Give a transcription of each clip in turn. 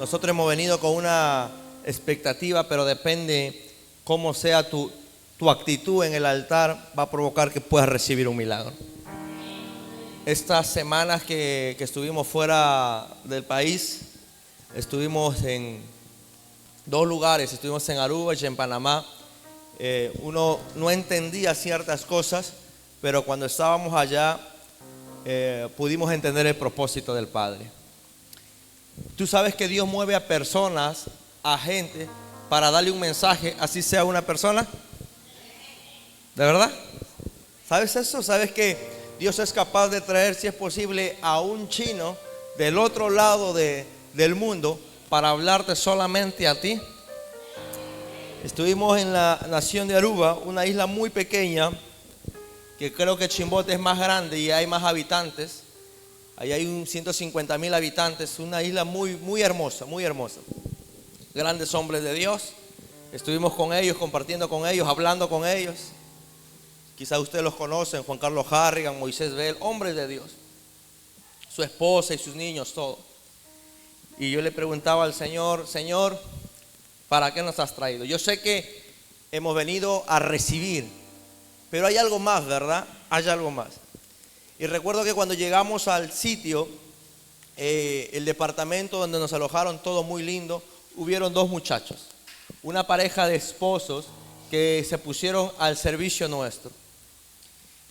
Nosotros hemos venido con una expectativa, pero depende cómo sea tu actitud en el altar, va a provocar que puedas recibir un milagro. Estas semanas que estuvimos fuera del país, estuvimos en dos lugares, estuvimos en Aruba y en Panamá. Uno no entendía ciertas cosas, pero cuando estábamos allá pudimos entender el propósito del Padre. Tú sabes que Dios mueve a personas, a gente, para darle un mensaje, así sea una persona. ¿De verdad? ¿Sabes eso? ¿Sabes que Dios es capaz de traer, si es posible, a un chino del otro lado del mundo para hablarte solamente a ti? Estuvimos en la nación de Aruba, una isla muy pequeña, que creo que Chimbote es más grande y hay más habitantes. Ahí hay 150,000 habitantes, una isla muy, muy hermosa, muy hermosa. Grandes hombres de Dios. Estuvimos con ellos, compartiendo con ellos, hablando con ellos. Quizás ustedes los conocen, Juan Carlos Harrigan, Moisés Bell, hombres de Dios. Su esposa y sus niños, todo. Y yo le preguntaba al Señor, Señor, ¿para qué nos has traído? Yo sé que hemos venido a recibir, pero hay algo más, ¿verdad? Hay algo más. Y recuerdo que cuando llegamos al sitio, el departamento donde nos alojaron, todo muy lindo, hubieron dos muchachos, una pareja de esposos que se pusieron al servicio nuestro.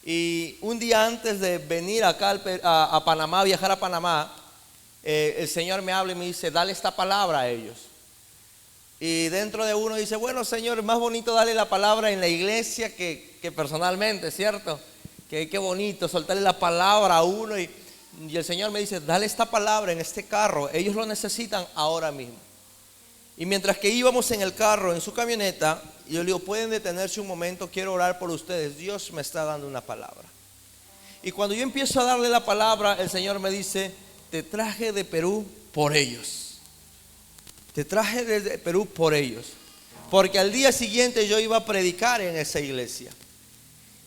Y un día antes de venir acá a Panamá, viajar a Panamá, el Señor me habla y me dice, dale esta palabra a ellos. Y dentro de uno dice, bueno, Señor, es más bonito darle la palabra en la iglesia que personalmente, ¿cierto? Qué bonito soltarle la palabra a uno. Y el Señor me dice, dale esta palabra en este carro, ellos lo necesitan ahora mismo. Y mientras que íbamos en el carro, en su camioneta, yo le digo, pueden detenerse un momento, quiero orar por ustedes, Dios me está dando una palabra. Y cuando yo empiezo a darle la palabra, el Señor me dice, te traje de Perú por ellos. Te traje desde Perú por ellos. Porque al día siguiente yo iba a predicar en esa iglesia.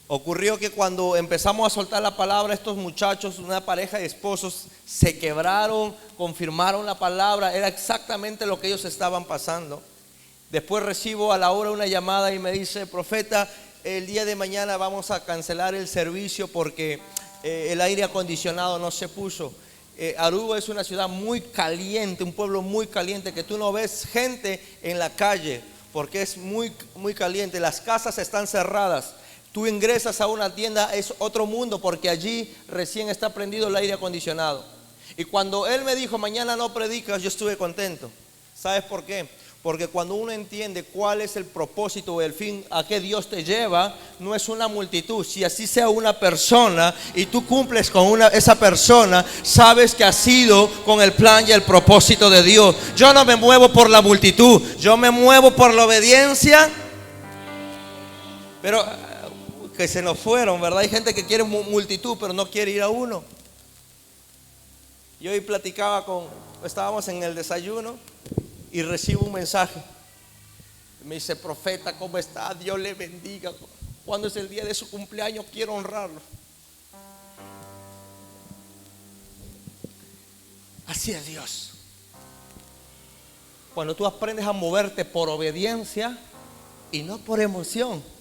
Ocurrió que cuando empezamos a soltar la palabra, estos muchachos, una pareja de esposos, se quebraron, confirmaron la palabra, era exactamente lo que ellos estaban pasando. Después recibo a la hora una llamada y me dice, profeta, el día de mañana vamos a cancelar el servicio porque el aire acondicionado no se puso. Aruba es una ciudad muy caliente, un pueblo muy caliente, que tú no ves gente en la calle porque es muy, muy caliente. Las casas están cerradas. Tú ingresas a una tienda, es otro mundo porque allí recién está prendido el aire acondicionado. Y cuando él me dijo, mañana no predicas, yo estuve contento. ¿Sabes por qué? Porque cuando uno entiende cuál es el propósito o el fin a que Dios te lleva, no es una multitud. Si así sea una persona y tú cumples con esa persona, sabes que has sido con el plan y el propósito de Dios. Yo no me muevo por la multitud, yo me muevo por la obediencia. Pero que se nos fueron, ¿verdad? Hay gente que quiere multitud, pero no quiere ir a uno. Yo hoy estábamos en el desayuno y recibo un mensaje. Me dice, profeta, ¿cómo está? Dios le bendiga. ¿Cuándo es el día de su cumpleaños? Quiero honrarlo. Así es Dios. Cuando tú aprendes a moverte por obediencia y no por emoción,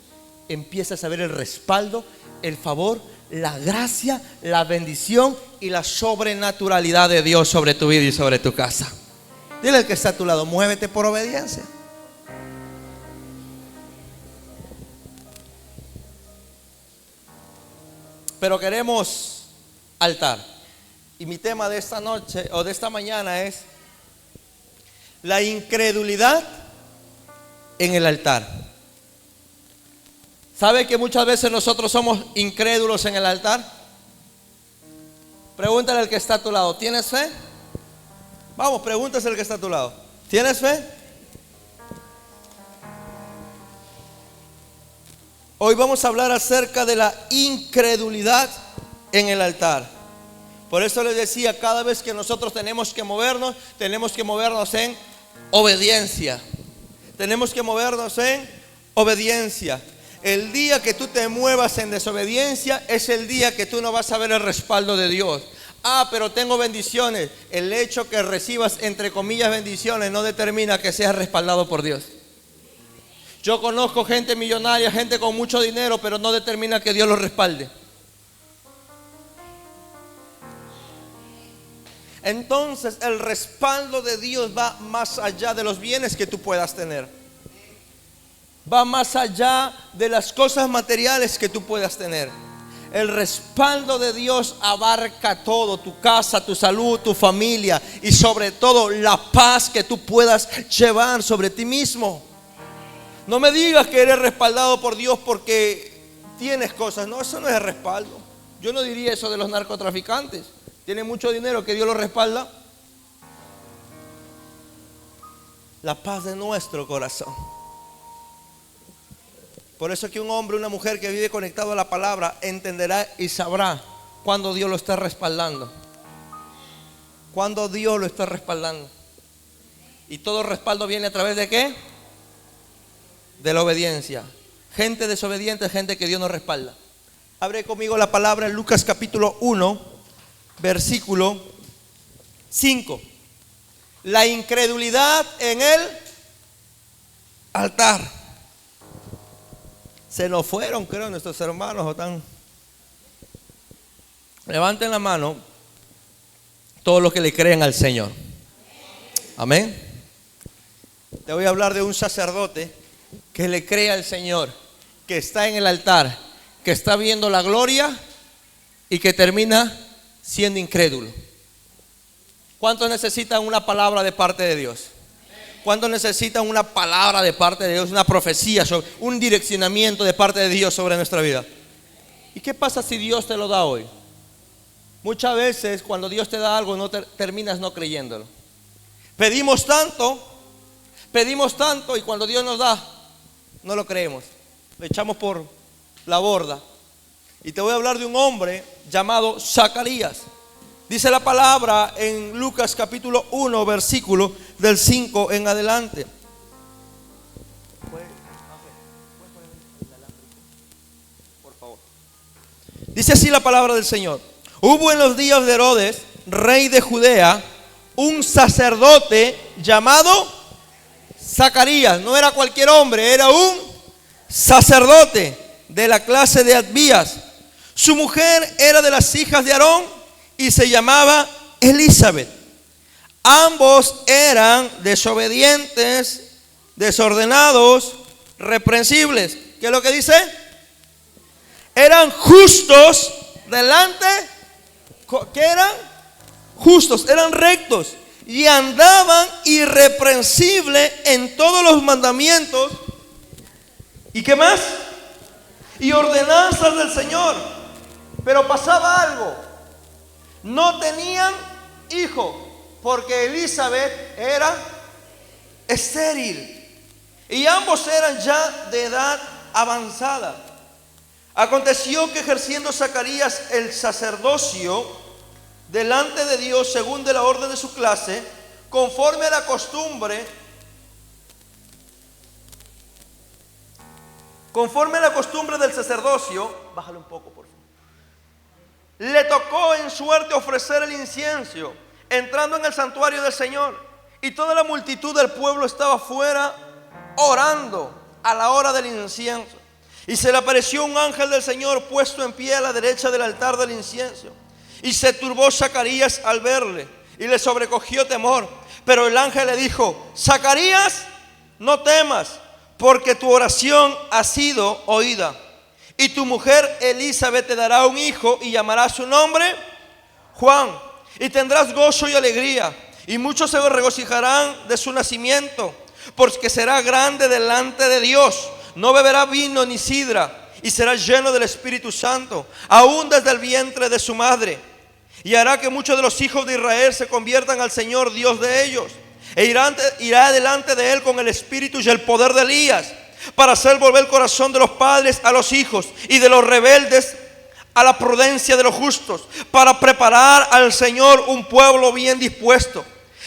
empiezas a ver el respaldo, el favor, la gracia, la bendición y la sobrenaturalidad de Dios sobre tu vida y sobre tu casa. Dile al que está a tu lado, muévete por obediencia. Pero queremos altar. Y mi tema de esta noche o de esta mañana es la incredulidad en el altar. ¿Sabe que muchas veces nosotros somos incrédulos en el altar? Pregúntale al que está a tu lado, ¿tienes fe? Vamos, pregúntase al que está a tu lado, ¿tienes fe? Hoy vamos a hablar acerca de la incredulidad en el altar. Por eso les decía, cada vez que nosotros tenemos que movernos en obediencia. Tenemos que movernos en obediencia. El día que tú te muevas en desobediencia es el día que tú no vas a ver el respaldo de Dios. Ah, pero tengo bendiciones. El hecho que recibas, entre comillas, bendiciones no determina que seas respaldado por Dios. Yo conozco gente millonaria, gente con mucho dinero, pero no determina que Dios los respalde. Entonces el respaldo de Dios va más allá de los bienes que tú puedas tener. Va más allá de las cosas materiales que tú puedas tener. El respaldo de Dios abarca todo: tu casa, tu salud, tu familia y sobre todo la paz que tú puedas llevar sobre ti mismo. No me digas que eres respaldado por Dios porque tienes cosas. No, eso no es respaldo. Yo no diría eso de los narcotraficantes. Tienen mucho dinero, que Dios los respalda. La paz de nuestro corazón. Por eso que un hombre, una mujer que vive conectado a la palabra entenderá y sabrá cuando Dios lo está respaldando. Cuando Dios lo está respaldando. Y todo respaldo viene a través de ¿qué? De la obediencia. Gente desobediente es gente que Dios no respalda. Abre conmigo la palabra en Lucas capítulo 1, versículo 5. La incredulidad en el altar. Se nos fueron, creo, nuestros hermanos. Levanten la mano todos los que le creen al Señor. Amén. Te voy a hablar de un sacerdote que le cree al Señor, que está en el altar, que está viendo la gloria y que termina siendo incrédulo. ¿Cuántos necesitan una palabra de parte de Dios? ¿Cuántos necesitan una palabra de parte de Dios? Una profecía, un direccionamiento de parte de Dios sobre nuestra vida. ¿Y qué pasa si Dios te lo da hoy? Muchas veces cuando Dios te da algo terminas no creyéndolo. Pedimos tanto y cuando Dios nos da no lo creemos. Lo echamos por la borda. Y te voy a hablar de un hombre llamado Zacarías. Dice la palabra en Lucas capítulo 1, versículo del 5 en adelante. Por favor. Dice así la palabra del Señor. Hubo en los días de Herodes, rey de Judea, un sacerdote llamado Zacarías. No era cualquier hombre, era un sacerdote de la clase de Abías. Su mujer era de las hijas de Aarón y se llamaba Elizabeth. Ambos eran desobedientes, desordenados, reprensibles. ¿Qué es lo que dice? Eran justos delante. ¿Qué eran? Justos, eran rectos y andaban irreprensibles en todos los mandamientos. ¿Y qué más? Y ordenanzas del Señor. Pero pasaba algo: no tenían hijo porque Elizabeth era estéril y ambos eran ya de edad avanzada. Aconteció que ejerciendo Zacarías el sacerdocio delante de Dios según de la orden de su clase, conforme a la costumbre del sacerdocio, bájale un poco por favor, le tocó en suerte ofrecer el incienso, entrando en el santuario del Señor, y toda la multitud del pueblo estaba fuera orando a la hora del incienso. Y se le apareció un ángel del Señor puesto en pie a la derecha del altar del incienso. Y se turbó Zacarías al verle y le sobrecogió temor. Pero el ángel le dijo: Zacarías, no temas, porque tu oración ha sido oída. Y tu mujer Elizabeth te dará un hijo y llamará su nombre Juan. Y tendrás gozo y alegría, y muchos se regocijarán de su nacimiento, porque será grande delante de Dios. No beberá vino ni sidra, y será lleno del Espíritu Santo, aún desde el vientre de su madre. Y hará que muchos de los hijos de Israel se conviertan al Señor Dios de ellos. E irá delante de él con el espíritu y el poder de Elías, para hacer volver el corazón de los padres a los hijos, y de los rebeldes a la prudencia de los justos, para preparar al Señor un pueblo bien dispuesto.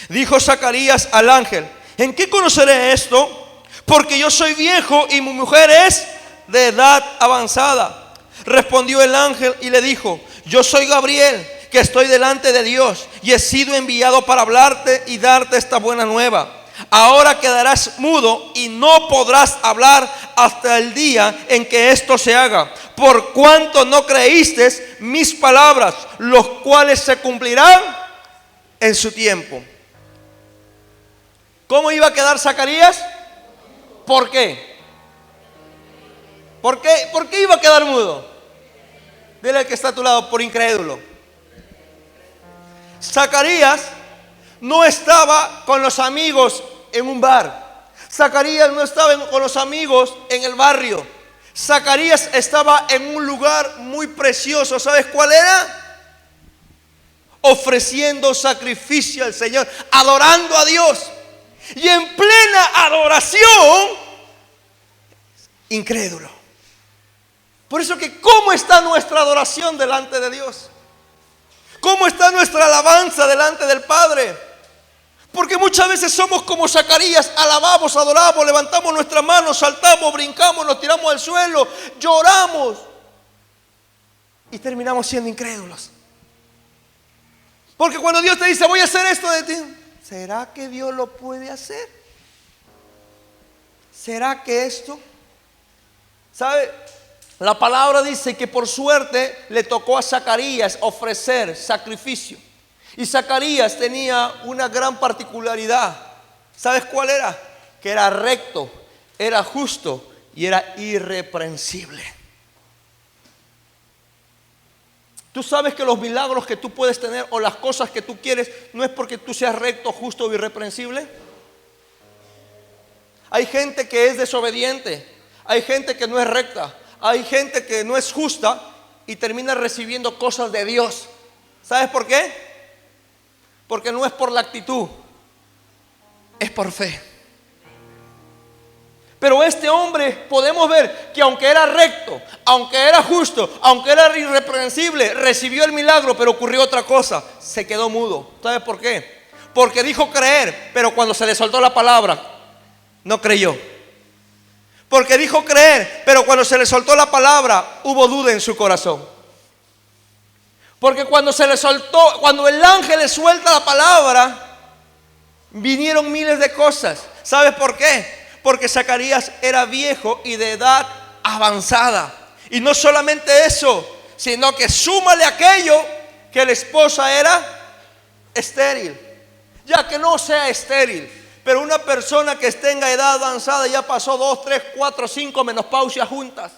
Dijo Zacarías al ángel: ¿en qué conoceré esto? Porque yo soy viejo y mi mujer es de edad avanzada. Respondió el ángel y le dijo: yo soy Gabriel, que que estoy delante de Dios y he sido enviado para hablarte y darte esta buena nueva. Ahora quedarás mudo y no podrás hablar hasta el día en que esto se haga, por cuanto no creíste mis palabras, los cuales se cumplirán en su tiempo. ¿Cómo iba a quedar Zacarías? ¿Por qué? ¿Por qué iba a quedar mudo? Dile al que está a tu lado, por incrédulo. Zacarías no estaba con los amigos en un bar. Zacarías no estaba con los amigos en el barrio. Zacarías estaba en un lugar muy precioso. ¿Sabes cuál era? Ofreciendo sacrificio al Señor, adorando a Dios. Y en plena adoración, incrédulo. Por eso que ¿cómo está nuestra adoración delante de Dios? ¿Cómo está nuestra alabanza delante del Padre? Porque muchas veces somos como Zacarías, alabamos, adoramos, levantamos nuestras manos, saltamos, brincamos, nos tiramos al suelo, lloramos y terminamos siendo incrédulos. Porque cuando Dios te dice, voy a hacer esto de ti, ¿será que Dios lo puede hacer? ¿Será que esto? ¿Sabe? La palabra dice que por suerte le tocó a Zacarías ofrecer sacrificio. Y Zacarías tenía una gran particularidad. ¿Sabes cuál era? Que era recto, era justo y era irreprensible. Tú sabes que los milagros que tú puedes tener o las cosas que tú quieres no es porque tú seas recto, justo o irreprensible. Hay gente que es desobediente, hay gente que no es recta, hay gente que no es justa y termina recibiendo cosas de Dios. ¿Sabes por qué? Porque no es por la actitud, es por fe. Pero este hombre podemos ver que aunque era recto, aunque era justo, aunque era irreprensible, recibió el milagro, pero ocurrió otra cosa, se quedó mudo. ¿Sabes por qué? Porque dijo creer, pero cuando se le soltó la palabra, no creyó. Porque dijo creer, pero cuando se le soltó la palabra, hubo duda en su corazón. Porque cuando se le soltó, cuando el ángel le suelta la palabra, vinieron miles de cosas. ¿Sabes por qué? Porque Zacarías era viejo y de edad avanzada. Y no solamente eso, sino que súmale aquello que la esposa era estéril. Ya que no sea estéril, pero una persona que tenga edad avanzada ya pasó 2, 3, 4, 5 menopausias juntas.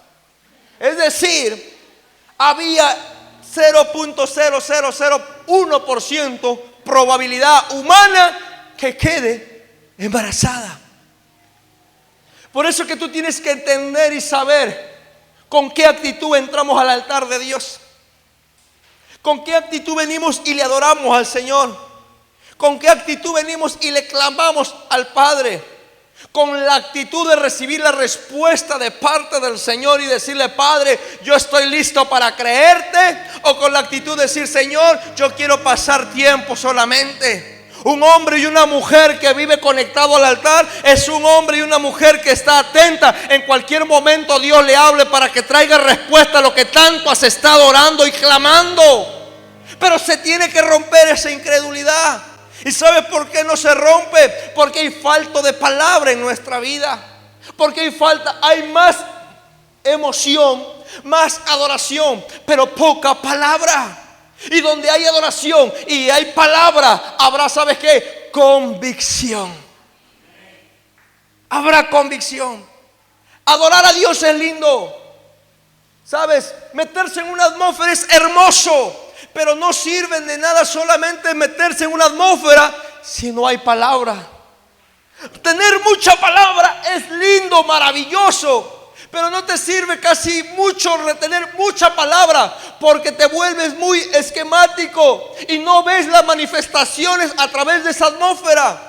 Es decir, había 0.0001% probabilidad humana que quede embarazada. Por eso que tú tienes que entender y saber con qué actitud entramos al altar de Dios. Con qué actitud venimos y le adoramos al Señor. Con qué actitud venimos y le clamamos al Padre. Con la actitud de recibir la respuesta de parte del Señor y decirle, Padre, yo estoy listo para creerte. O con la actitud de decir, Señor, yo quiero pasar tiempo solamente. Un hombre y una mujer que vive conectado al altar es un hombre y una mujer que está atenta. En cualquier momento Dios le hable para que traiga respuesta a lo que tanto has estado orando y clamando. Pero se tiene que romper esa incredulidad. ¿Y sabes por qué no se rompe? Porque hay falta de palabra en nuestra vida. Porque hay más emoción, más adoración, pero poca palabra. Y donde hay adoración y hay palabra, habrá, ¿sabes qué? Convicción. Habrá convicción. Adorar a Dios es lindo. ¿Sabes? Meterse en una atmósfera es hermoso. Pero no sirve de nada solamente meterse en una atmósfera si no hay palabra. Tener mucha palabra es lindo, maravilloso. Pero no te sirve casi mucho retener mucha palabra, porque te vuelves muy esquemático y no ves las manifestaciones a través de esa atmósfera.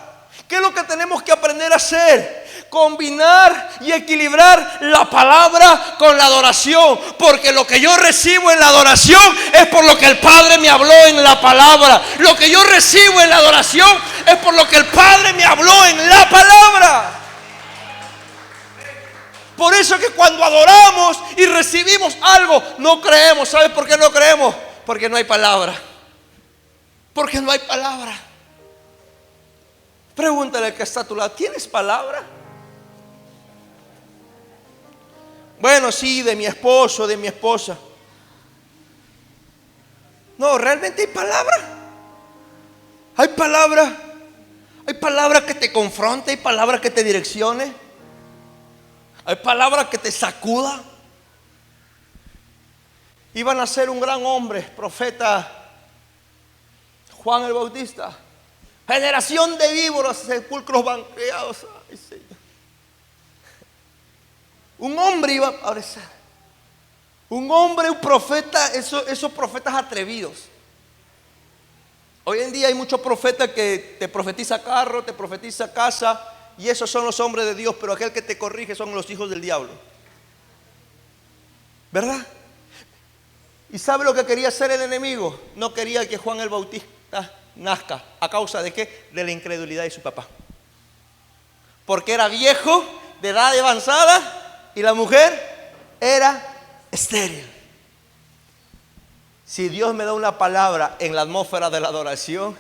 ¿Qué es lo que tenemos que aprender a hacer? Combinar y equilibrar la palabra con la adoración. Porque lo que yo recibo en la adoración es por lo que el Padre me habló en la palabra. Lo que yo recibo en la adoración es por lo que el Padre me habló en la palabra. Por eso que cuando adoramos y recibimos algo, no creemos. ¿Sabes por qué no creemos? Porque no hay palabra. Porque no hay palabra. Pregúntale al que está a tu lado, ¿tienes palabra? Bueno, sí, de mi esposo, de mi esposa. No, realmente hay palabra. Hay palabra. Hay palabra que te confronte, hay palabra que te direccione. Hay palabra que te sacuda. Iban a ser un gran hombre, profeta Juan el Bautista. Generación de víboras, sepulcros banqueados. Ay, Señor. Un hombre iba a aparecer. Un hombre, un profeta, esos profetas atrevidos. Hoy en día hay muchos profetas que te profetiza carro, te profetiza casa, y esos son los hombres de Dios, pero aquel que te corrige son los hijos del diablo. ¿Verdad? ¿Y sabe lo que quería hacer el enemigo? No quería que Juan el Bautista nazca. ¿A causa de qué? De la incredulidad de su papá. Porque era viejo, de edad avanzada, y la mujer era estéril. Si Dios me da una palabra en la atmósfera de la adoración,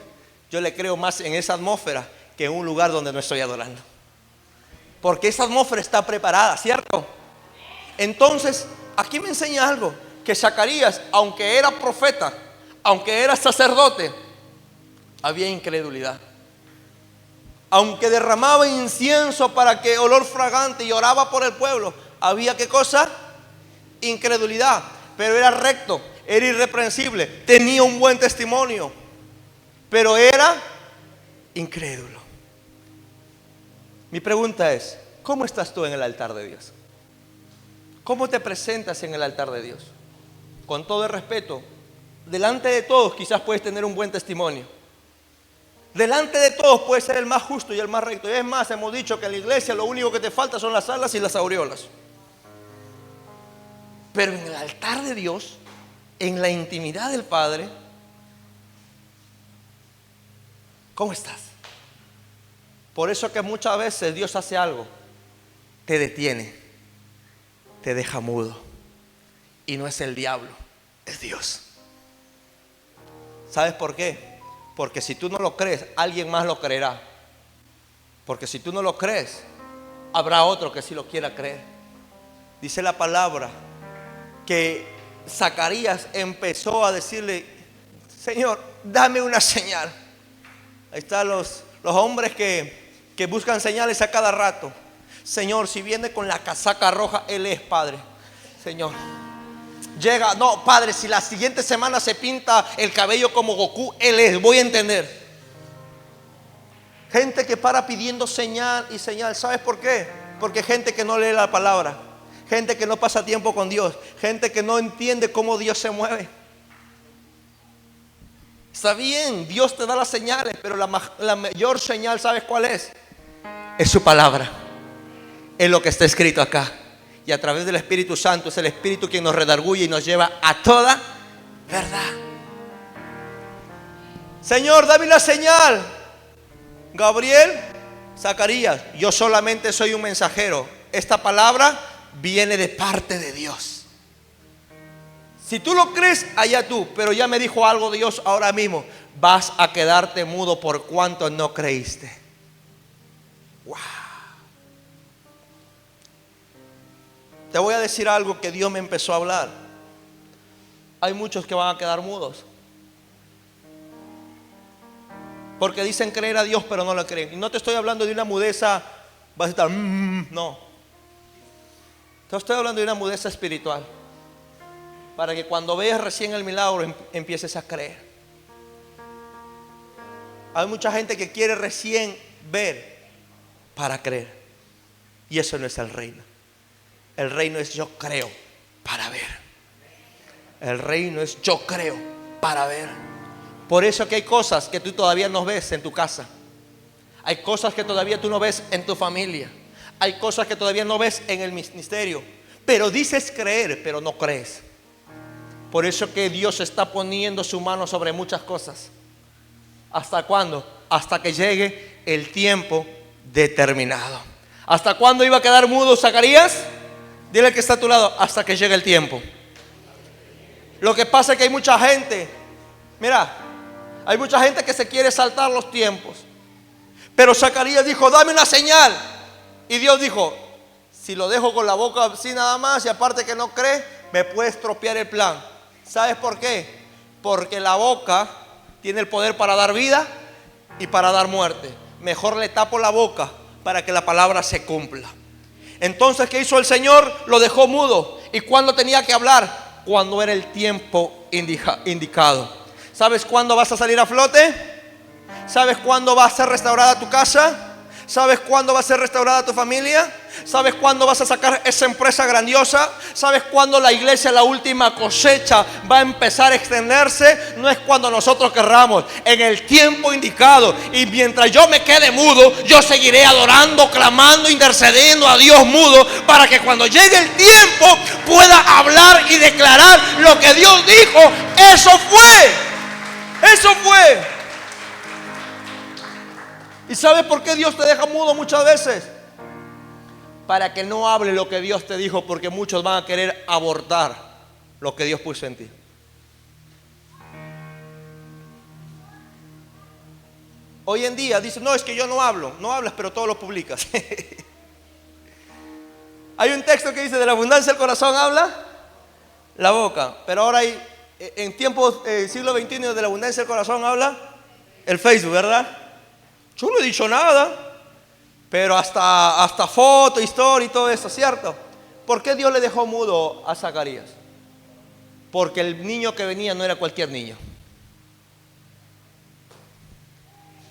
yo le creo más en esa atmósfera que en un lugar donde no estoy adorando. Porque esa atmósfera está preparada, ¿cierto? Entonces, aquí me enseña algo. Que Zacarías, aunque era profeta, aunque era sacerdote, había incredulidad. Aunque derramaba incienso para que olor fragante y oraba por el pueblo, había ¿qué cosa? Incredulidad. Pero era recto, era irreprensible, tenía un buen testimonio, pero era incrédulo. Mi pregunta es, ¿cómo estás tú en el altar de Dios? ¿Cómo te presentas en el altar de Dios? Con todo el respeto, delante de todos quizás puedes tener un buen testimonio. Delante de todos puedes ser el más justo y el más recto. Y es más, hemos dicho que en la iglesia lo único que te falta son las alas y las aureolas. Pero en el altar de Dios, en la intimidad del Padre, ¿cómo estás? Por eso que muchas veces Dios hace algo, te detiene, te deja mudo. Y no es el diablo, es Dios. ¿Sabes por qué? Porque si tú no lo crees, alguien más lo creerá. Porque si tú no lo crees, habrá otro que sí lo quiera creer. Dice la palabra que Zacarías empezó a decirle: Señor, dame una señal. Ahí están los hombres que buscan señales a cada rato. Señor, si viene con la casaca roja, Él es, Padre. Señor, llega, no, Padre, si la siguiente semana se pinta el cabello como Goku, Él es, voy a entender. Gente que para pidiendo señal y señal. ¿Sabes por qué? Porque gente que no lee la palabra, gente que no pasa tiempo con Dios, gente que no entiende cómo Dios se mueve. Está bien, Dios te da las señales, pero la mayor señal, ¿sabes cuál es? Es su palabra, es lo que está escrito acá. Y a través del Espíritu Santo es el Espíritu quien nos redarguye y nos lleva a toda verdad. Señor, dame la señal. Gabriel, Zacarías, yo solamente soy un mensajero. Esta palabra viene de parte de Dios. Si tú lo crees, allá tú. Pero ya me dijo algo Dios ahora mismo: vas a quedarte mudo por cuanto no creíste. Wow. Te voy a decir algo que Dios me empezó a hablar. Hay muchos que van a quedar mudos porque dicen creer a Dios pero no lo creen. Y no te estoy hablando de una mudeza, vas a estar no. Te estoy hablando de una mudeza espiritual, para que cuando veas recién el milagro empieces a creer. Hay mucha gente que quiere recién ver para creer, y eso no es el reino. El reino es yo creo para ver. El reino es yo creo para ver. Por eso que hay cosas que tú todavía no ves en tu casa. Hay cosas que todavía tú no ves en tu familia. Hay cosas que todavía no ves en el ministerio. Pero dices creer, pero no crees. Por eso que Dios está poniendo su mano sobre muchas cosas. ¿Hasta cuándo? Hasta que llegue el tiempo determinado. ¿Hasta cuándo iba a quedar mudo Zacarías? Dile al que está a tu lado: hasta que llegue el tiempo. Lo que pasa es que hay mucha gente. Mira, Hay mucha gente que se quiere saltar los tiempos. Pero Zacarías dijo, dame una señal. Y Dios dijo, si lo dejo con la boca así nada más y aparte que no cree, me puede estropear el plan. ¿Sabes por qué? Porque la boca tiene el poder para dar vida y para dar muerte. Mejor le tapo la boca para que la palabra se cumpla. Entonces, ¿qué hizo el Señor? Lo dejó mudo. ¿Y cuándo tenía que hablar? Cuando era el tiempo indicado. ¿Sabes cuándo vas a salir a flote? ¿Sabes cuándo va a ser restaurada tu casa? ¿Sabes cuándo va a ser restaurada tu familia? ¿Sabes cuándo vas a sacar esa empresa grandiosa? ¿Sabes cuándo la iglesia, la última cosecha, va a empezar a extenderse? No es cuando nosotros querramos, en el tiempo indicado. Y mientras yo me quede mudo, yo seguiré adorando, clamando, intercediendo a Dios mudo, para que cuando llegue el tiempo pueda hablar y declarar lo que Dios dijo. Eso fue. Eso fue. ¿Y sabes por qué Dios te deja mudo muchas veces? Para que no hable lo que Dios te dijo, porque muchos van a querer abortar lo que Dios puso en ti. Hoy en día dicen, no, es que yo no hablo. No hablas, pero todo lo publicas. Hay un texto que dice, de la abundancia del corazón habla la boca. Pero ahora hay, en tiempos siglo XXI, de la abundancia del corazón habla el Facebook, ¿verdad? Yo no he dicho nada, pero hasta foto, historia y todo eso, ¿cierto? ¿Por qué Dios le dejó mudo a Zacarías? Porque el niño que venía no era cualquier niño.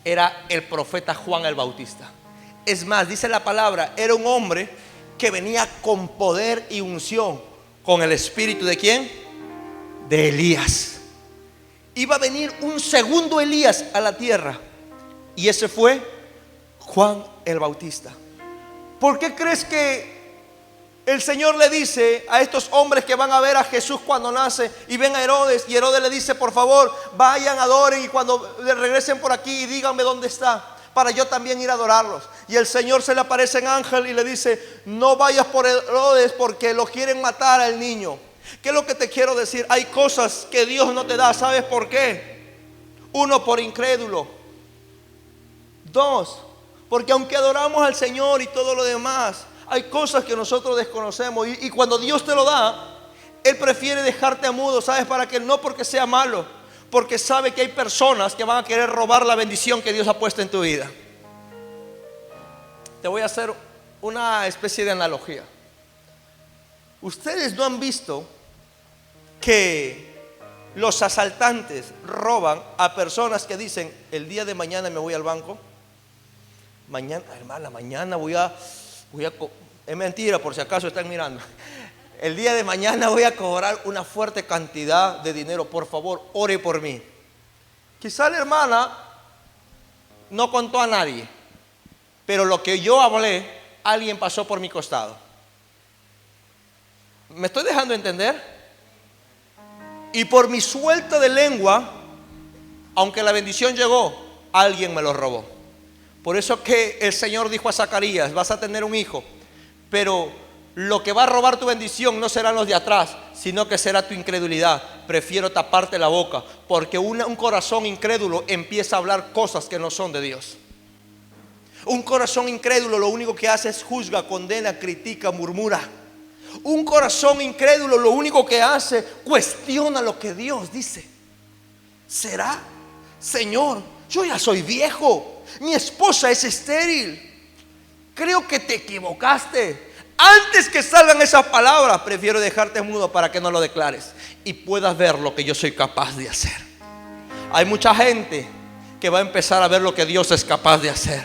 Era el profeta Juan el Bautista. Es más, dice la palabra, era un hombre que venía con poder y unción, con el espíritu ¿de quién? De Elías. Iba a venir un segundo Elías a la tierra. Y ese fue Juan el Bautista. ¿Por qué crees que el Señor le dice a estos hombres que van a ver a Jesús cuando nace y ven a Herodes, y Herodes le dice, por favor, vayan, adoren, y cuando regresen por aquí díganme dónde está, para yo también ir a adorarlos? Y el Señor se le aparece en ángel y le dice, no vayas por Herodes porque lo quieren matar al niño. ¿Qué es lo que te quiero decir? Hay cosas que Dios no te da. ¿Sabes por qué? Uno, por incrédulo. Dos, porque aunque adoramos al Señor y todo lo demás, hay cosas que nosotros desconocemos, y cuando Dios te lo da, Él prefiere dejarte mudo. ¿Sabes para qué? No porque sea malo, porque sabe que hay personas que van a querer robar la bendición que Dios ha puesto en tu vida. Te voy a hacer una especie de analogía. Ustedes no han visto que los asaltantes roban a personas que dicen, el día de mañana me voy al banco. Mañana, hermana, mañana voy a es mentira, por si acaso están mirando. El día de mañana voy a cobrar una fuerte cantidad de dinero. Por favor, ore por mí. Quizá la hermana no contó a nadie, pero lo que yo hablé, alguien pasó por mi costado. ¿Me estoy dejando entender? Y por mi suelta de lengua, aunque la bendición llegó, alguien me lo robó. Por eso que el Señor dijo a Zacarías, vas a tener un hijo, pero lo que va a robar tu bendición no serán los de atrás, sino que será tu incredulidad. Prefiero taparte la boca, porque un corazón incrédulo empieza a hablar cosas que no son de Dios. Un corazón incrédulo lo único que hace es juzga, condena, critica, murmura. Un corazón incrédulo lo único que hace, cuestiona lo que Dios dice. ¿Será? Señor, yo ya soy viejo, mi esposa es estéril, creo que te equivocaste. Antes que salgan esas palabras, prefiero dejarte mudo para que no lo declares y puedas ver lo que yo soy capaz de hacer. Hay mucha gente que va a empezar a ver lo que Dios es capaz de hacer,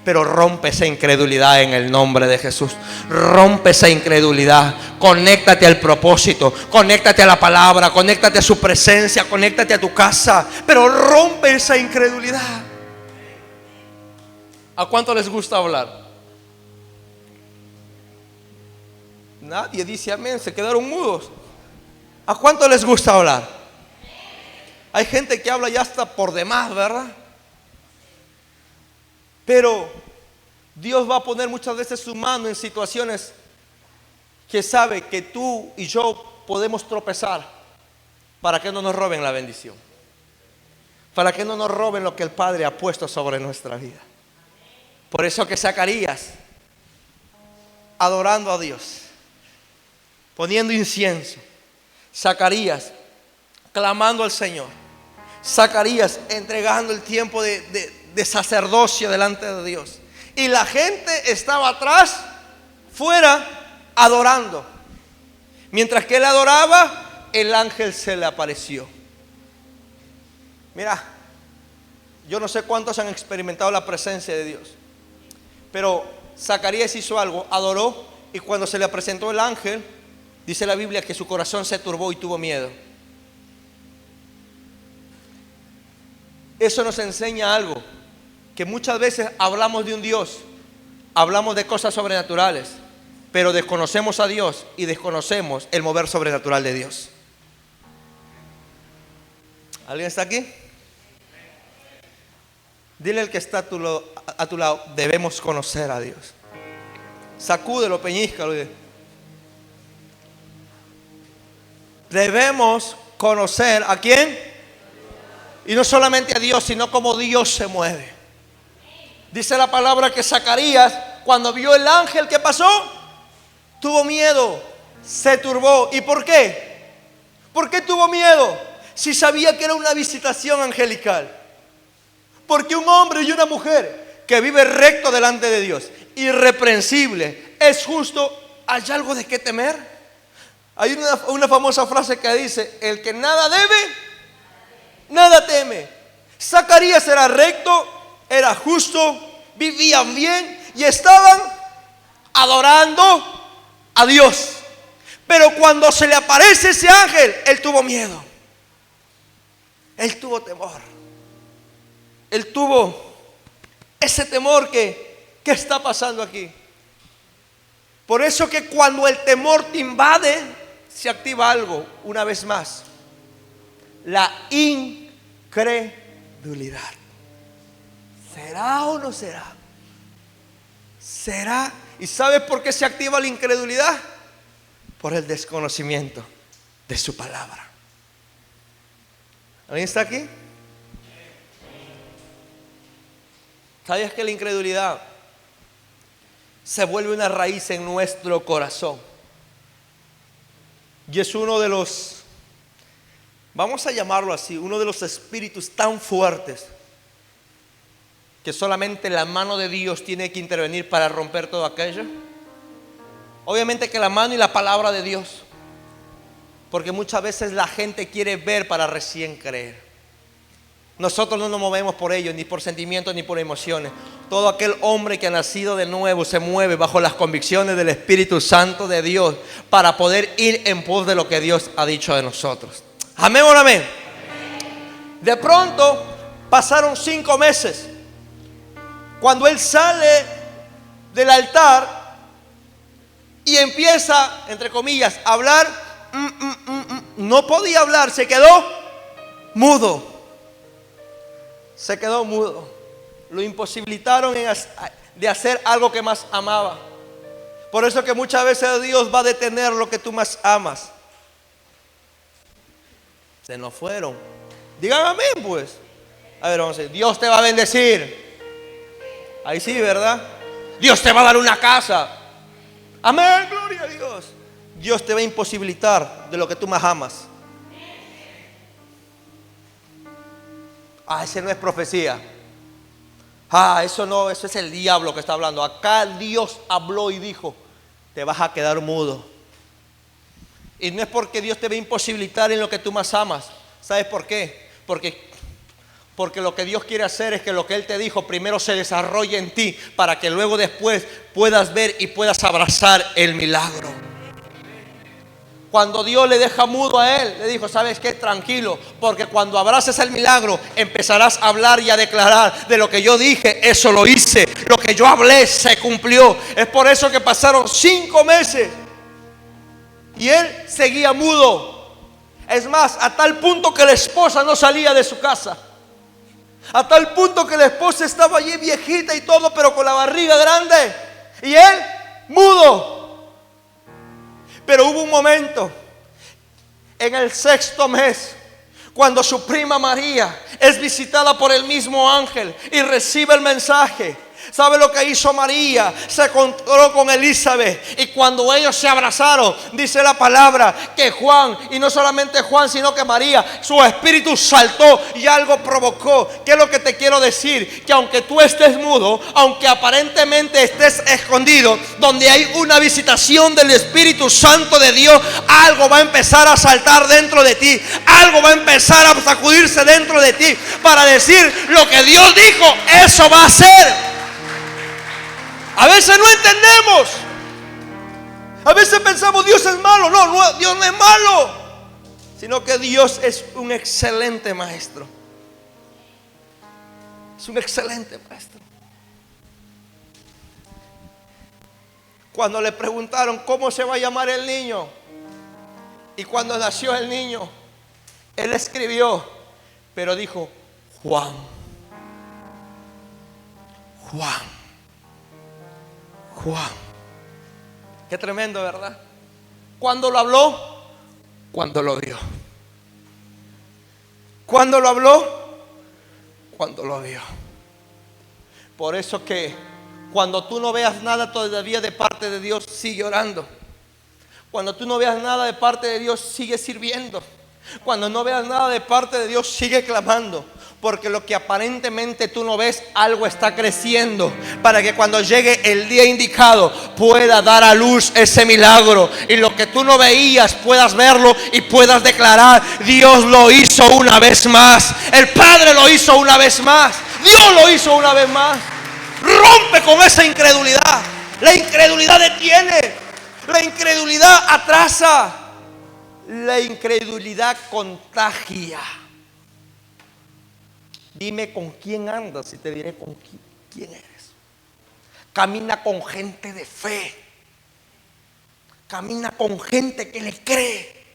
pero rompe esa incredulidad en el nombre de Jesús. Rompe esa incredulidad. Conéctate al propósito, conéctate a la palabra, conéctate a su presencia, conéctate a tu casa, pero rompe esa incredulidad. ¿A cuánto les gusta hablar? Nadie dice amén, se quedaron mudos. ¿A cuánto les gusta hablar? Hay gente que habla ya hasta por demás, ¿verdad? Pero Dios va a poner muchas veces su mano en situaciones que sabe que tú y yo podemos tropezar para que no nos roben la bendición. para que no nos roben lo que el Padre ha puesto sobre nuestra vida. Por eso que Zacarías, adorando a Dios, poniendo incienso, Zacarías clamando al Señor, Zacarías entregando el tiempo de sacerdocio delante de Dios, y la gente estaba atrás, fuera, adorando. Mientras que él adoraba, el ángel se le apareció. Mira, yo no sé cuántos han experimentado la presencia de Dios, pero Zacarías hizo algo, adoró, y cuando se le presentó el ángel, dice la Biblia que su corazón se turbó y tuvo miedo. Eso nos enseña algo, que muchas veces hablamos de un Dios, hablamos de cosas sobrenaturales, pero desconocemos a Dios y desconocemos el mover sobrenatural de Dios. ¿Alguien está aquí? Dile al que está a tu lado, debemos conocer a Dios. Sacúdelo, peñíscalo. Debemos conocer ¿a quién? Y no solamente a Dios, sino cómo Dios se mueve. Dice la palabra que Zacarías, cuando vio el ángel, ¿qué pasó? Tuvo miedo, se turbó. ¿Y por qué? ¿Por qué tuvo miedo? Si sabía que era una visitación angelical. Porque un hombre y una mujer que vive recto delante de Dios, irreprensible, es justo, ¿hay algo de qué temer? Hay una famosa frase que dice: el que nada debe, nada teme. Zacarías era recto, era justo, vivían bien y estaban adorando a Dios. Pero cuando se le aparece ese ángel, él tuvo miedo, él tuvo temor, él tuvo ese temor que ¿qué está pasando aquí? Por eso que cuando el temor te invade, se activa algo una vez más: la incredulidad. ¿Será o no será? ¿Será? ¿Y sabes por qué se activa la incredulidad? Por el desconocimiento de su palabra. ¿Alguien está aquí? ¿Sabías que la incredulidad se vuelve una raíz en nuestro corazón? Y es uno de los, vamos a llamarlo así, uno de los espíritus tan fuertes que solamente la mano de Dios tiene que intervenir para romper todo aquello. Obviamente que la mano y la palabra de Dios, porque muchas veces la gente quiere ver para recién creer. Nosotros no nos movemos por ellos, ni por sentimientos, ni por emociones. Todo aquel hombre que ha nacido de nuevo se mueve bajo las convicciones del Espíritu Santo de Dios para poder ir en pos de lo que Dios ha dicho de nosotros. Amén o no amén. De pronto pasaron 5 meses. Cuando él sale del altar y empieza, entre comillas, a hablar, no podía hablar, se quedó mudo. Se quedó mudo. Lo imposibilitaron de hacer algo que más amaba. Por eso que muchas veces Dios va a detener lo que tú más amas. Se nos fueron. Digan amén, pues. A ver, vamos a decir: Dios te va a bendecir. Ahí sí, ¿verdad? Dios te va a dar una casa. Amén, gloria a Dios. Dios te va a imposibilitar de lo que tú más amas. Ese no es profecía. Eso no, eso es el diablo que está hablando. Acá Dios habló y dijo: te vas a quedar mudo. Y no es porque Dios te va a imposibilitar en lo que tú más amas. ¿Sabes por qué? Porque lo que Dios quiere hacer es que lo que Él te dijo primero se desarrolle en ti, para que luego después puedas ver y puedas abrazar el milagro. Cuando Dios le deja mudo a él, le dijo: ¿sabes qué? Tranquilo, porque cuando abraces el milagro empezarás a hablar y a declarar: de lo que yo dije, eso lo hice, lo que yo hablé se cumplió. Es por eso que pasaron 5 meses y él seguía mudo. Es más, a tal punto que la esposa no salía de su casa, a tal punto que la esposa estaba allí viejita y todo, pero con la barriga grande, y él mudo. Pero hubo un momento en el 6.º mes, Cuando su prima María es visitada por el mismo ángel y recibe el mensaje, ¿sabe lo que hizo María? Se encontró con Elizabeth, y cuando ellos se abrazaron, dice la palabra que Juan, y no solamente Juan, sino que María, su espíritu saltó y algo provocó. ¿Qué es lo que te quiero decir? Que aunque tú estés mudo, aunque aparentemente estés escondido, donde hay una visitación del Espíritu Santo de Dios, algo va a empezar a saltar dentro de ti, algo va a empezar a sacudirse dentro de ti para decir: lo que Dios dijo, eso va a ser. A veces no entendemos. A veces pensamos: Dios es malo. No, Dios no es malo, sino que Dios es un excelente maestro. Es un excelente maestro. Cuando le preguntaron cómo se va a llamar el niño, y cuando nació el niño, él escribió, pero dijo: Juan. Juan. Juan. Qué tremendo, ¿verdad? ¿Cuándo lo habló? Cuando lo vio. ¿Cuándo lo habló? Cuando lo vio. Por eso que cuando tú no veas nada todavía de parte de Dios, sigue orando. Cuando tú no veas nada de parte de Dios, sigue sirviendo. Cuando no veas nada de parte de Dios, sigue clamando. Porque lo que aparentemente tú no ves, algo está creciendo para que cuando llegue el día indicado pueda dar a luz ese milagro. Y lo que tú no veías, puedas verlo y puedas declarar: Dios lo hizo una vez más. El Padre lo hizo una vez más. Dios lo hizo una vez más. Rompe con esa incredulidad. La incredulidad detiene. La incredulidad atrasa. La incredulidad contagia. Dime con quién andas y te diré con quién eres. Camina con gente de fe. Camina con gente que le cree.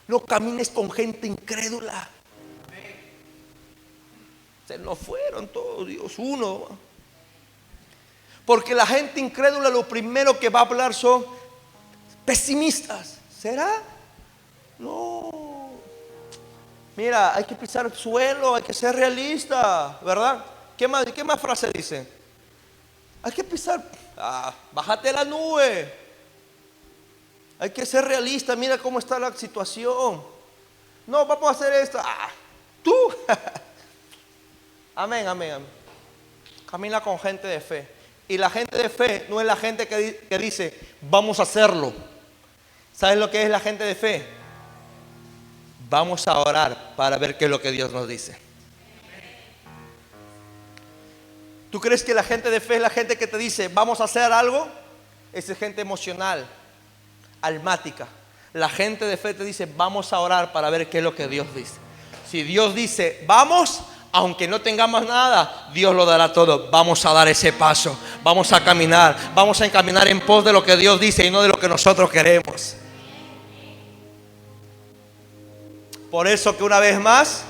No camines con gente incrédula. Se nos fueron todos, Dios, uno. Porque la gente incrédula lo primero que va a hablar son pesimistas. ¿Será? No. Mira, hay que pisar el suelo, hay que ser realista, ¿verdad? ¿Qué más frase dice? Hay que pisar, bájate la nube. Hay que ser realista, mira cómo está la situación. No, vamos a hacer esto. Tú. Amén, amén, amén. Camina con gente de fe. Y la gente de fe no es la gente que dice: vamos a hacerlo. ¿Sabes lo que es la gente de fe? Vamos a orar para ver qué es lo que Dios nos dice. ¿Tú crees que la gente de fe es la gente que te dice: vamos a hacer algo? Esa es gente emocional, almática. La gente de fe te dice: vamos a orar para ver qué es lo que Dios dice. Si Dios dice vamos, aunque no tengamos nada, Dios lo dará todo. Vamos a dar ese paso. Vamos a caminar. Vamos a encaminar en pos de lo que Dios dice y no de lo que nosotros queremos. Por eso que una vez más,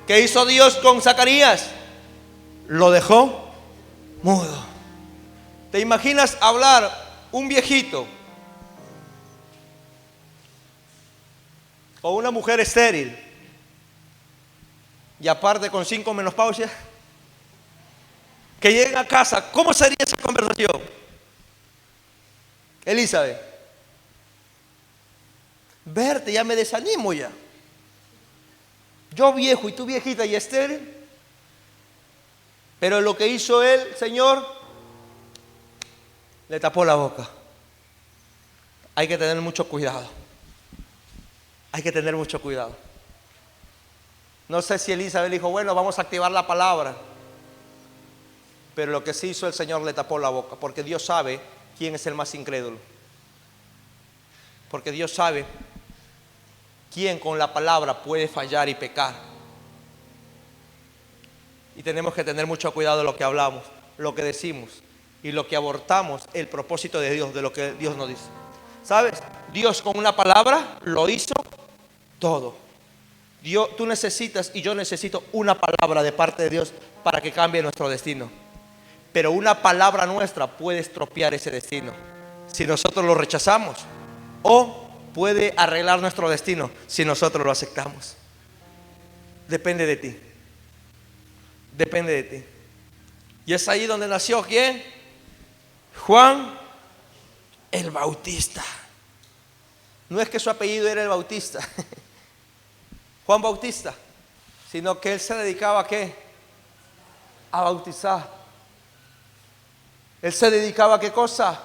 ¿qué hizo Dios con Zacarías? Lo dejó mudo. ¿Te imaginas hablar un viejito o una mujer estéril y aparte con 5 menopausias, que lleguen a casa? ¿Cómo sería esa conversación? Elizabeth, verte ya me desanimo ya. Yo viejo y tú viejita y estéril. Pero lo que hizo él, Señor, le tapó la boca. Hay que tener mucho cuidado. Hay que tener mucho cuidado. No sé si Elizabeth dijo: bueno, vamos a activar la palabra. Pero lo que sí hizo el Señor, le tapó la boca. Porque Dios sabe quién es el más incrédulo. Porque Dios sabe quién con la palabra puede fallar y pecar. Y tenemos que tener mucho cuidado de lo que hablamos, lo que decimos y lo que abortamos el propósito de Dios, de lo que Dios nos dice. ¿Sabes? Dios con una palabra lo hizo todo. Tú necesitas y yo necesito una palabra de parte de Dios para que cambie nuestro destino. Pero una palabra nuestra puede estropear ese destino si nosotros lo rechazamos, o puede arreglar nuestro destino si nosotros lo aceptamos. depende de ti. Depende de ti. Y es ahí donde nació ¿quién? Juan el Bautista. No es que su apellido era el Bautista, Juan Bautista, sino que él se dedicaba ¿a qué? A bautizar. Él se dedicaba ¿a qué cosa?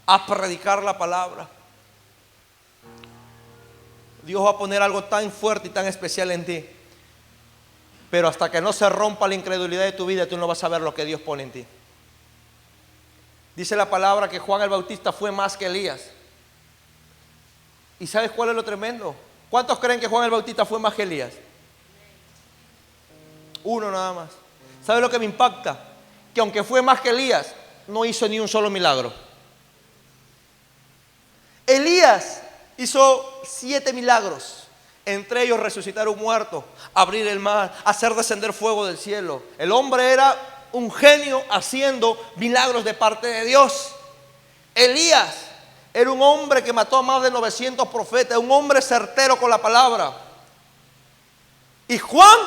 A predicar la palabra. Dios va a poner algo tan fuerte y tan especial en ti, pero hasta que no se rompa la incredulidad de tu vida, tú no vas a ver lo que Dios pone en ti. Dice la palabra que Juan el Bautista fue más que Elías. ¿Y sabes cuál es lo tremendo? ¿Cuántos creen que Juan el Bautista fue más que Elías? Uno nada más. ¿Sabes lo que me impacta? Que aunque fue más que Elías, no hizo ni un solo milagro. Elías hizo 7 milagros. Entre ellos resucitar un muerto, abrir el mar, hacer descender fuego del cielo. El hombre era un genio haciendo milagros de parte de Dios. Elías era un hombre que mató a más de 900 profetas, un hombre certero con la palabra. Y Juan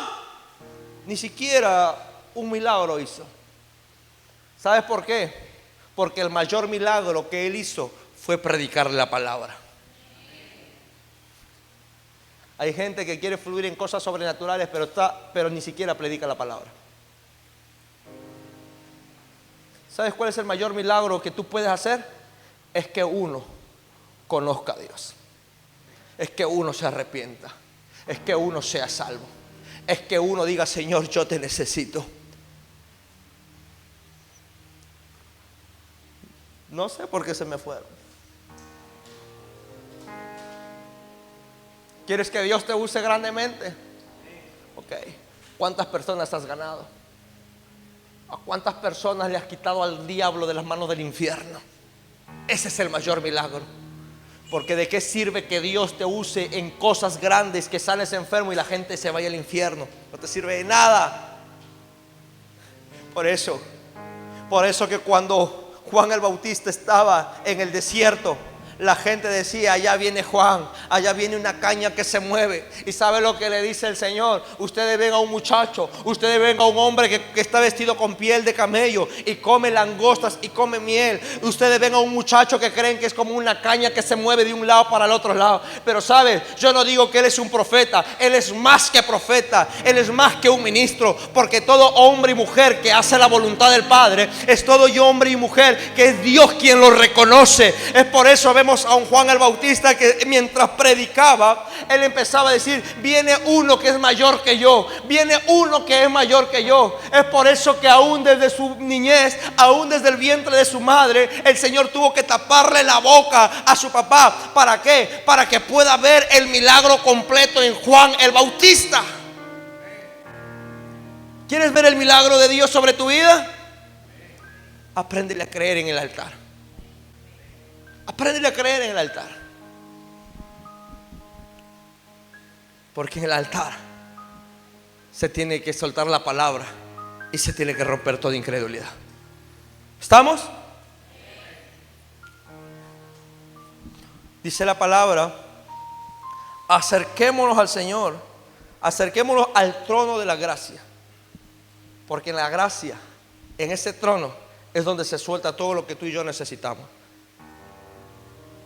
ni siquiera un milagro hizo. ¿Sabes por qué? Porque el mayor milagro que él hizo fue predicar la palabra. Hay gente que quiere fluir en cosas sobrenaturales, pero ni siquiera predica la palabra. ¿Sabes cuál es el mayor milagro que tú puedes hacer? Es que uno conozca a Dios. Es que uno se arrepienta. Es que uno sea salvo. Es que uno diga: Señor, yo te necesito. No sé por qué se me fueron. ¿Quieres que Dios te use grandemente? Ok. ¿Cuántas personas has ganado? ¿A cuántas personas le has quitado al diablo de las manos del infierno? Ese es el mayor milagro. Porque ¿de qué sirve que Dios te use en cosas grandes, que sales enfermo y la gente se vaya al infierno? No te sirve de nada. Por eso que cuando Juan el Bautista estaba en el desierto, la gente decía: allá viene Juan, allá viene una caña que se mueve. ¿Y sabe lo que le dice el Señor? Ustedes ven a un muchacho, ustedes ven a un hombre que está vestido con piel de camello y come langostas y come miel. Ustedes ven a un muchacho que creen que es como una caña que se mueve de un lado para el otro lado. Pero sabe, yo no digo que él es un profeta. Él es más que profeta, él es más que un ministro. Porque todo hombre y mujer que hace la voluntad del Padre es todo hombre y mujer que es Dios quien lo reconoce. Es por eso vemos a un Juan el Bautista que mientras predicaba, él empezaba a decir: viene uno que es mayor que yo, viene uno que es mayor que yo. Es por eso que aún desde su niñez, aún desde el vientre de su madre, el Señor tuvo que taparle la boca a su papá. ¿Para qué? Para que pueda ver el milagro completo en Juan el Bautista. ¿Quieres ver el milagro de Dios sobre tu vida? Apréndele a creer en el altar. Apréndele a creer en el altar. Porque en el altar se tiene que soltar la palabra y se tiene que romper toda incredulidad. ¿Estamos? Dice la palabra: acerquémonos al Señor, acerquémonos al trono de la gracia. Porque en la gracia, en ese trono, es donde se suelta todo lo que tú y yo necesitamos.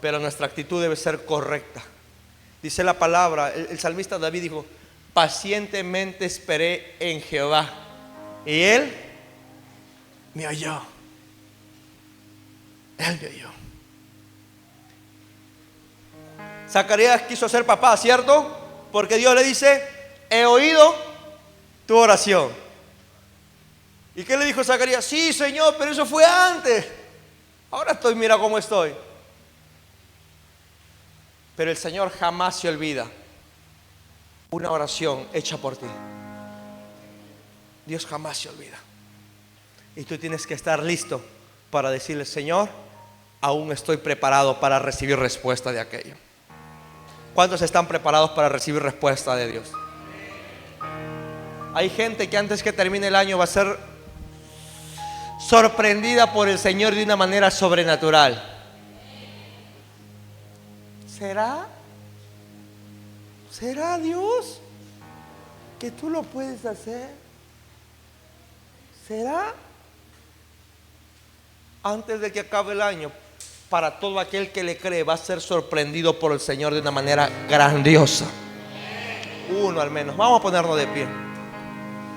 Pero nuestra actitud debe ser correcta. Dice la palabra, el salmista David dijo: pacientemente esperé en Jehová y Él me oyó. Él me oyó. Zacarías quiso ser papá, ¿cierto? Porque Dios le dice: he oído tu oración. ¿Y qué le dijo Zacarías? Sí, Señor, pero eso fue antes. Ahora mira cómo estoy. Pero el Señor jamás se olvida una oración hecha por ti. Dios jamás se olvida. Y tú tienes que estar listo para decirle: Señor, aún estoy preparado para recibir respuesta de aquello. ¿Cuántos están preparados para recibir respuesta de Dios? Hay gente que antes que termine el año va a ser sorprendida por el Señor de una manera sobrenatural. ¿Será? ¿Será Dios? que tú lo puedes hacer? ¿Será? Antes de que acabe el año, para todo aquel que le cree, va a ser sorprendido por el Señor de una manera grandiosa. Uno al menos. Vamos a ponernos de pie.